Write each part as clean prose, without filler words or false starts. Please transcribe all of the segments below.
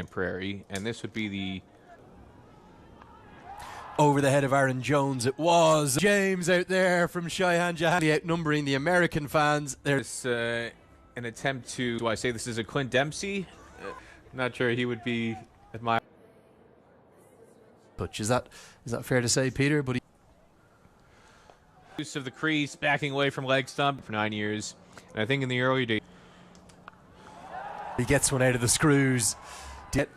Prairie, and this would be the over the head of Aaron Jones. It was James out there from Cheyenne Jahani outnumbering the American fans. There's an attempt to, do I say this is a Clint Dempsey? Not sure he would be admired. But is that fair to say, Peter? But Use of the crease, backing away from leg stump for 9 years, and I think in the early days he gets one out of the screws. Get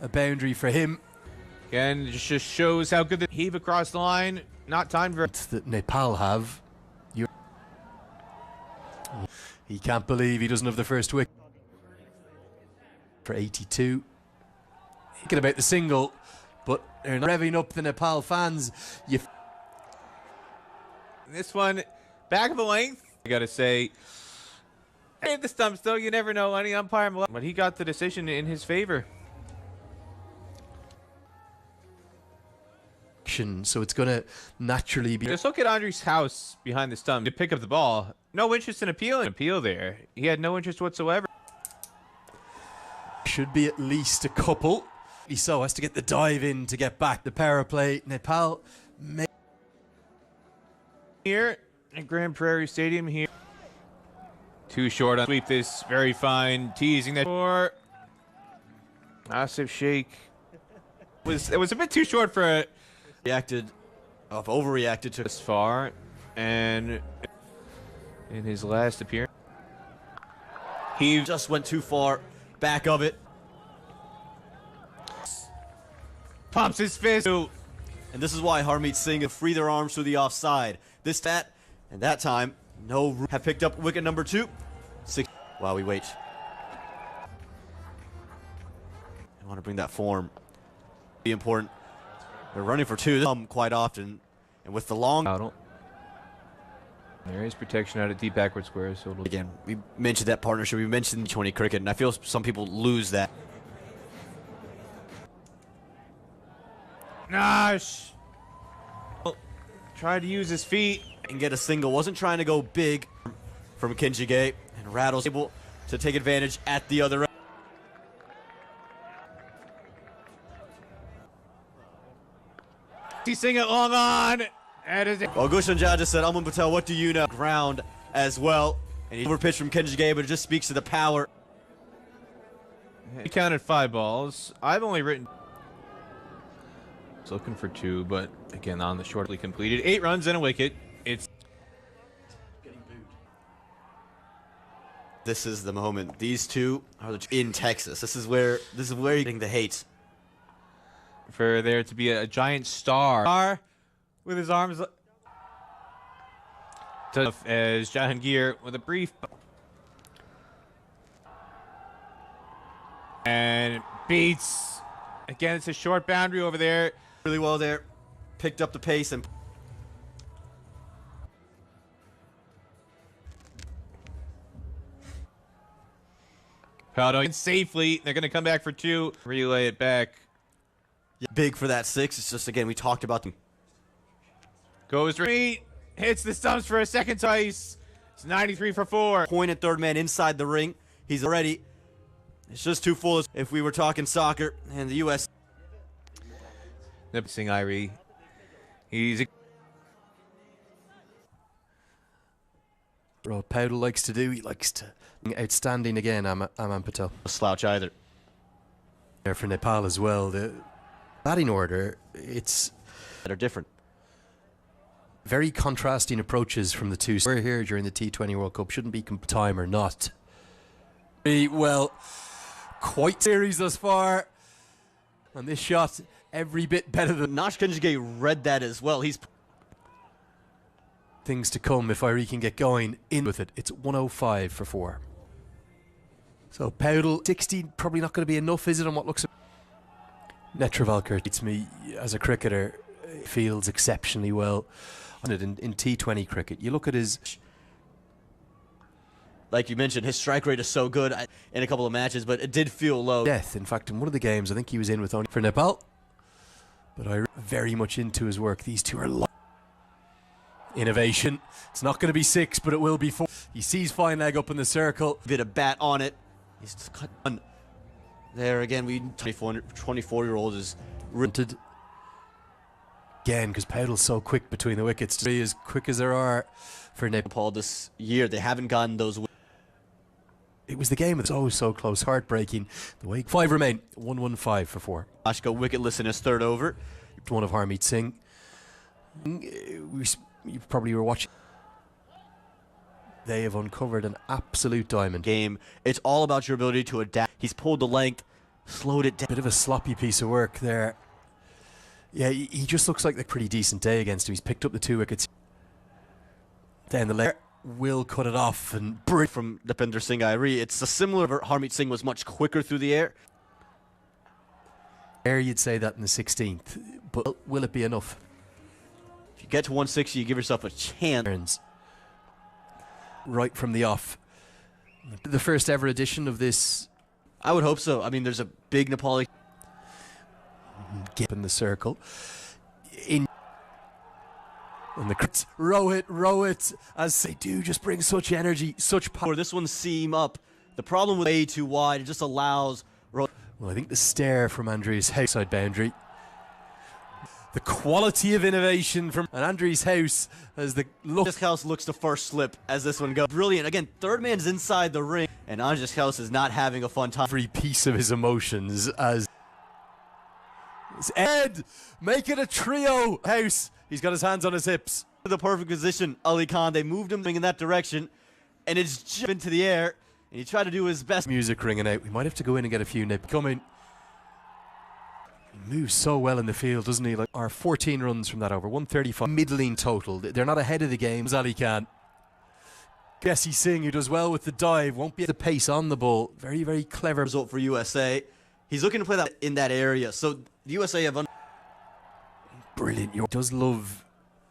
a boundary for him. Again, it just shows how good the heave across the line. Not timed very. That Nepal have. He can't believe he doesn't have the first wicket for 82. Thinking about the single, but they're not revving up the Nepal fans. This one, back of the length. I gotta say, at the stumps though, you never know. Any umpire, but he got the decision in his favor. So it's going to naturally be. Just look at Andre's house behind the stump to pick up the ball. No interest in appeal there. He had no interest whatsoever. Should be at least a couple. He so has to get the dive in to get back the power play. Nepal here at Grand Prairie Stadium here. Too short on sweep this. Very fine. Teasing that for Asif Sheikh. It was a bit too short for a overreacted to this far, and in his last appearance he just went too far back of it, pumps his fist, and this is why Harmeet Singh free their arms to the offside. And that time have picked up wicket number 2. 6 while we wait. I want to bring that form, be important. They're running for 2 quite often, and with the long there is protection out of deep backward squares. So again, we mentioned that partnership. We mentioned T20 cricket, and I feel some people lose that. Nash tried to use his feet and get a single. Wasn't trying to go big from Kinjige, and Rattle's able to take advantage at the other end. He's singing it long on. Well, Gushan Jaja said, Aman Patel, what do you know? Ground as well. And he overpitched from Kinjige, but it just speaks to the power. He counted 5 balls. I've only written. It's looking for 2, but again, on the shortly completed. 8 runs and a wicket. It's this is the moment. These two are in Texas. This is where you're getting the hate. For there to be a giant star with his arms as Jahangir with a brief and beats again. It's a short boundary over there, really well there, picked up the pace and Paldo safely. They're going to come back for 2, relay it back. Big for that 6. It's just, again, we talked about them. Goes to hits the stumps for a second twice. It's 93 for 4. Pointed third man inside the ring. He's already. It's just too full. If we were talking soccer and the U.S. Singh Irie. He's Bro, Powell likes to do. He likes to outstanding again. Aman Patel. A slouch either. There for Nepal as well. The batting order, it's that are different. Very contrasting approaches from the two. We're here during the T20 World Cup. Shouldn't be time or not. Well, quite series thus far. And this shot, every bit better than. Nash Kinjige read that as well. He's things to come if Irie can get going in with it. It's 105 for 4. So Powell, 60, probably not going to be enough, is it, on what looks. Netravalkar beats me as a cricketer. Fields exceptionally well. In T20 cricket, you look at his. Like you mentioned, his strike rate is so good in a couple of matches, but it did feel low. Death, in fact, in one of the games, I think he was in with only for Nepal. But I very much into his work. These two are innovation. It's not going to be 6, but it will be 4. He sees fine leg up in the circle. Bit of bat on it. He's just cut on. There again, 24-year-old is rented again because Powell's so quick between the wickets. To be as quick as there are for Nepal this year. They haven't gotten those. It was the game that's always so close, heartbreaking. The way 5 remain, 1-1-5 for 4. Ashka wicketless in his third over. One of Harmeet Singh. You probably were watching. They have uncovered an absolute diamond. Game. It's all about your ability to adapt. He's pulled the length, slowed it down. Bit of a sloppy piece of work there. Yeah, he just looks like a pretty decent day against him. He's picked up the 2 wickets. Down the left, will cut it off and from Deepinder Singh Airi. It's a similar. Harmeet Singh was much quicker through the air. You'd say that in the 16th, but will it be enough? If you get to 160, you give yourself a chance. Right from the off. The first ever edition of this. I would hope so. I mean, there's a big Nepali gap in the circle. And the crits, row it, as they do, just bring such energy, such power. This one's seam up. The problem with way too wide, it just allows. Well, I think the stare from Andrews House side boundary. The quality of innovation from Andrews House as the look. Andrews House looks to first slip as this one goes. Brilliant. Again, third man's inside the ring, and Andrews House is not having a fun time. Every piece of his emotions as Ed, make it a trio. House, he's got his hands on his hips. The perfect position, Ali Khan. They moved him in that direction, and it's just into the air, and he tried to do his best. Music ringing out. We might have to go in and get a few nip coming. He moves so well in the field, doesn't he? Like our 14 runs from that over, 135. Middling total. They're not ahead of the game. Ali Khan. Jesse Singh, who does well with the dive, won't be at the pace on the ball. Very, very clever result for USA. He's looking to play that in that area. So the USA have brilliant. He does love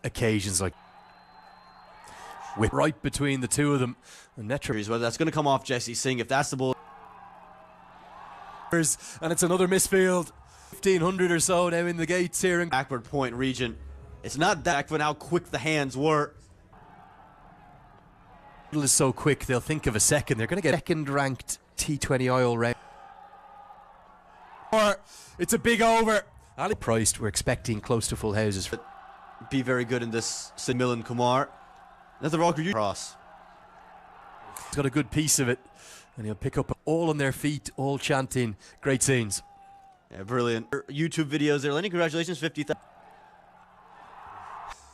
occasions like with right between the two of them. And whether that's going to come off Jesse Singh, if that's the ball. And it's another misfield. 1,500 or so now in the gates here in backward point region. It's not that, but how quick the hands were. It is so quick they'll think of a second. They're going to get second-ranked T20 oil round. It's a big over. Ali priced. We're expecting close to full houses. Be very good in this. Milan Kumar. That's the Rocker cross. He's got a good piece of it, and he'll pick up all on their feet, all chanting. Great scenes. Yeah, brilliant. YouTube videos there. Lenny, congratulations, 50,000.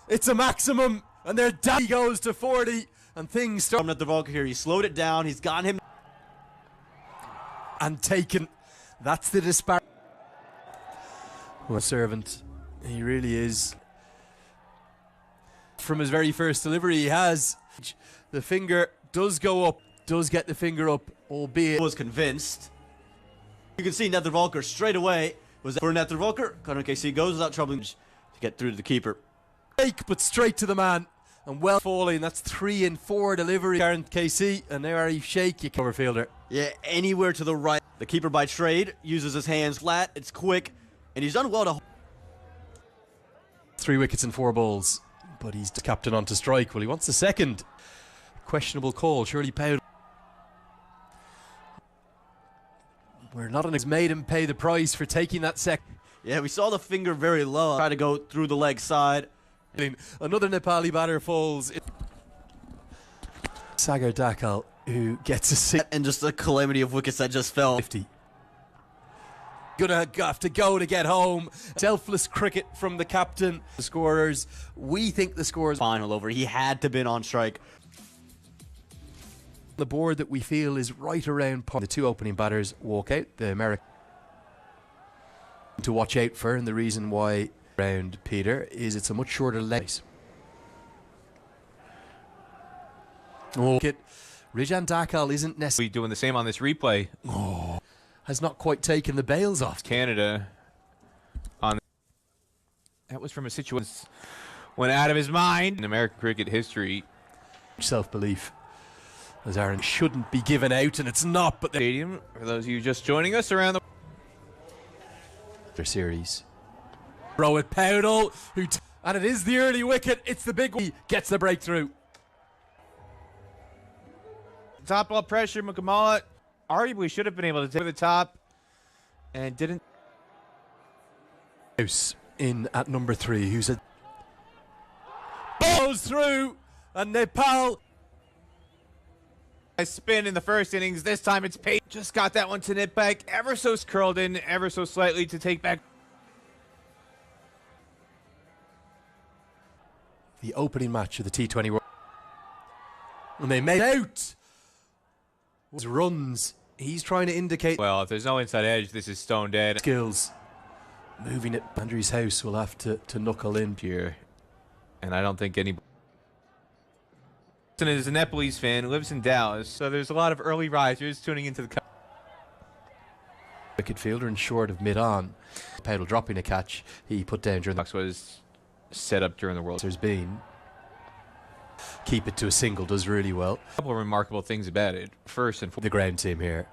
It's a maximum, and their daddy goes to 40, and things start. At the Volker here, he slowed it down. He's gotten him and taken. That's the disparity. What a servant he really is. From his very first delivery, he has the finger does go up, does get the finger up, albeit was convinced. You can see Nether Volker straight away was for Nether Volker. Conor KC goes without troubling to get through to the keeper. But straight to the man and well falling. That's 3 and 4 delivery. Karen KC and now Arif Sheikh, you cover fielder. Yeah, anywhere to the right. The keeper by trade uses his hands flat. It's quick, and he's done well to. 3 wickets and 4 balls, but he's the captain on to strike. Well, he wants the second. Questionable call. Surely Powell. We're not on his made him pay the price for taking that second. Yeah, we saw the finger very low. Try to go through the leg side. Another Nepali batter falls. Sagar Dakal, who gets a 6. And just a calamity of wickets that just fell. 50. Gonna have to go to get home. Selfless cricket from the captain. The scorers. We think the scorers. Final over. He had to been on strike. The board that we feel is right around the 2 opening batters walk out. The American to watch out for, and the reason why round Peter is it's a much shorter leg. Rijan Dakal isn't necessarily doing the same on this replay. Has not quite taken the bails off. Canada on that was from a situation went out of his mind in American cricket history. Self-belief. As Aaron shouldn't be given out, and it's not, but the stadium, for those of you just joining us around the series. Rohit Powell, and it is the early wicket, it's the big one, he gets the breakthrough. Top ball pressure, Mukamala arguably should have been able to take the top. and didn't. House in at number 3, who's a goes through, and Nepal A spin in the first innings. This time it's Pate. Just got that one to nip back. Ever so curled in, ever so slightly to take back. the opening match of the T20 World. And they made out runs. He's trying to indicate Well, if there's no inside edge, this is stone dead. skills. Moving it, Andrew's house will have to knuckle in. Here, and I don't think any. Is a Nepalese fan who lives in Dallas, so there's a lot of early risers tuning into the. Wicket fielder and short of mid-on. Paddle dropping a catch he put down during the Box was set up during the World. there's been. Keep it to a single does really well. A couple of remarkable things about it. First and The ground team here.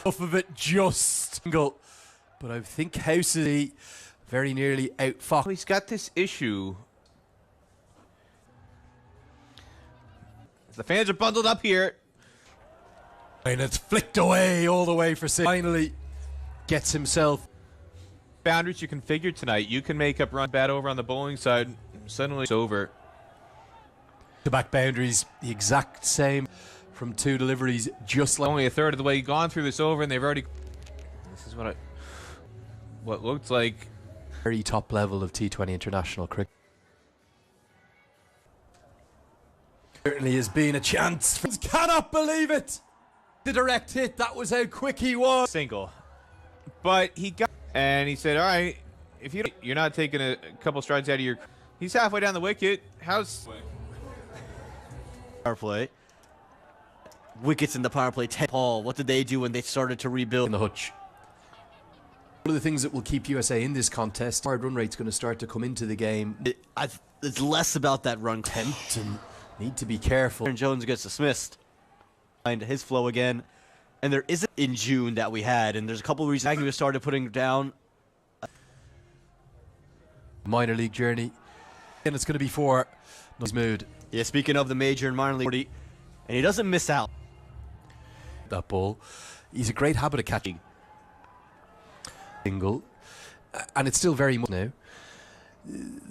Off of it just single. But I think House is very nearly out fox. he's got this issue. The fans are bundled up here. And it's flicked away all the way for six. Finally gets himself. Boundaries you configured tonight. You can make up run bat over on the bowling side. Suddenly it's over. The back boundaries, the exact same from 2 deliveries, just like Only a third of the way gone through this over, and they've already. This is what looked like. very top level of T20 international cricket. Certainly has been a chance. Cannot believe it. The direct hit. That was how quick he was. Single, but he got, and he said, "All right, if you're not taking a couple strides out of your." He's halfway down the wicket. How's Power play. Wickets in the power play. Paul, what did they do when they started to rebuild? In the hutch. One of the things that will keep USA in this contest, hard run rate's going to start to come into the game. It's less about that run And need to be careful. Aaron Jones gets dismissed. Find his flow again. And there isn't in June that we had, and there's a couple of reasons Agnew started putting down. Minor league journey. And it's going to be for his mood. Yeah, speaking of the major and minor league, and he doesn't miss out. That ball. He's a great habit of catching. Single. And it's still very much now.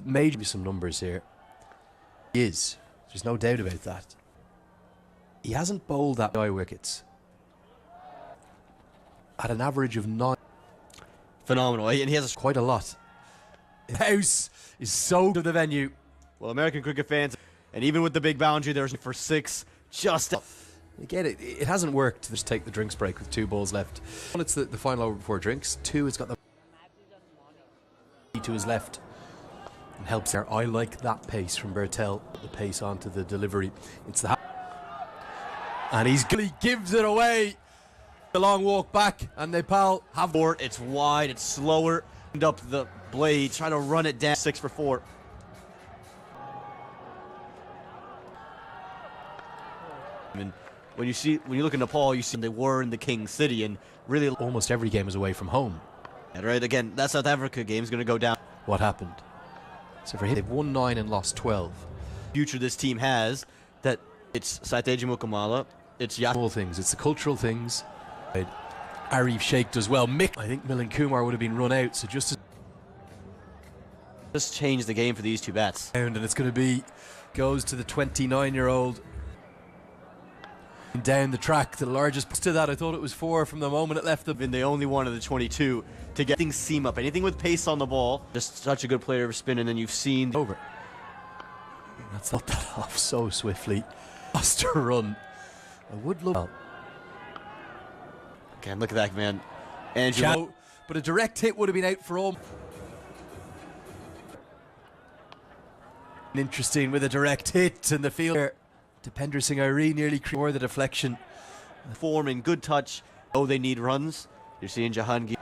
Major some numbers here. He is. There's no doubt about that. He hasn't bowled that many wickets. At an average of 9. Phenomenal. And he has Quite a lot. House is so to the venue. well, American cricket fans, and even with the big boundary, there's for 6. Just Again, it hasn't worked to just take the drinks break with 2 balls left. One, it's the final over before drinks. 2, it's got the to his left and helps there. I like that pace from Bertel. The pace onto the delivery. It's the and he gives it away. The long walk back, and Nepal have board. It's wide. It's slower. End up the blade, trying to run it down. 6 for 4. And when you look at Nepal, you see they were in the King City, and really almost every game is away from home. right again. That South Africa game is going to go down. What happened? So for him, they've won 9 and lost 12. Future this team has that it's Saiteji Mukamala. It's Small things. It's the cultural things. Arif Sheikh does well. Mick, I think Milan Kumar would have been run out. So just change the game for these 2 bats. and it's going to be goes to the 29-year-old down the track. The largest to that. I thought it was 4 from the moment it left the. Been the only one of the 22 to get things seam up. Anything with pace on the ball, just such a good player for spin, and then you've seen Over. That's not that off so swiftly. Lost a run. I would love. Okay, look at that, man. Andrew. But a direct hit would have been out for all. Interesting with a direct hit in the field. Depender Singh Irene nearly more the deflection. Form and good touch. Oh, they need runs. You're seeing Jahangir.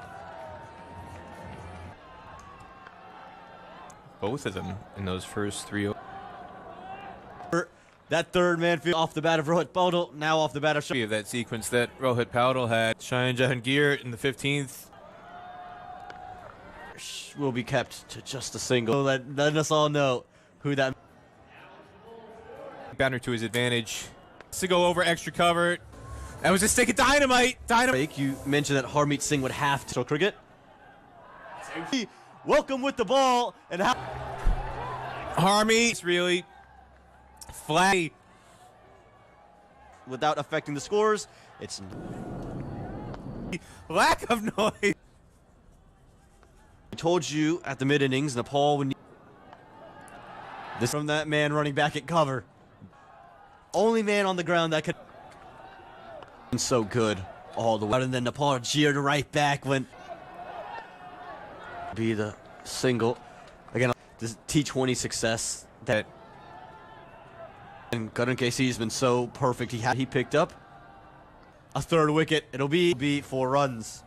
both of them in those first 3? That third man field off the bat of Rohit Paudel, now off the bat of Of that sequence that Rohit Paudel had. Shayan Jahangir in the 15th. will be kept to just a single. Let us all know who that. Boundary to his advantage. To go over extra cover. That was a stick of dynamite. You mentioned that Harmeet Singh would have to cricket. Welcome with the ball and how Harmy is really flat without affecting the scores. It's lack of noise. I told you at the mid innings, Nepal would need this from that man running back at cover. Only man on the ground that could. So good all the way, and then Nepal jeered right back when be the single again. This T20 success that and Gordon Casey has been so perfect. He picked up a third wicket. It'll be 4 runs.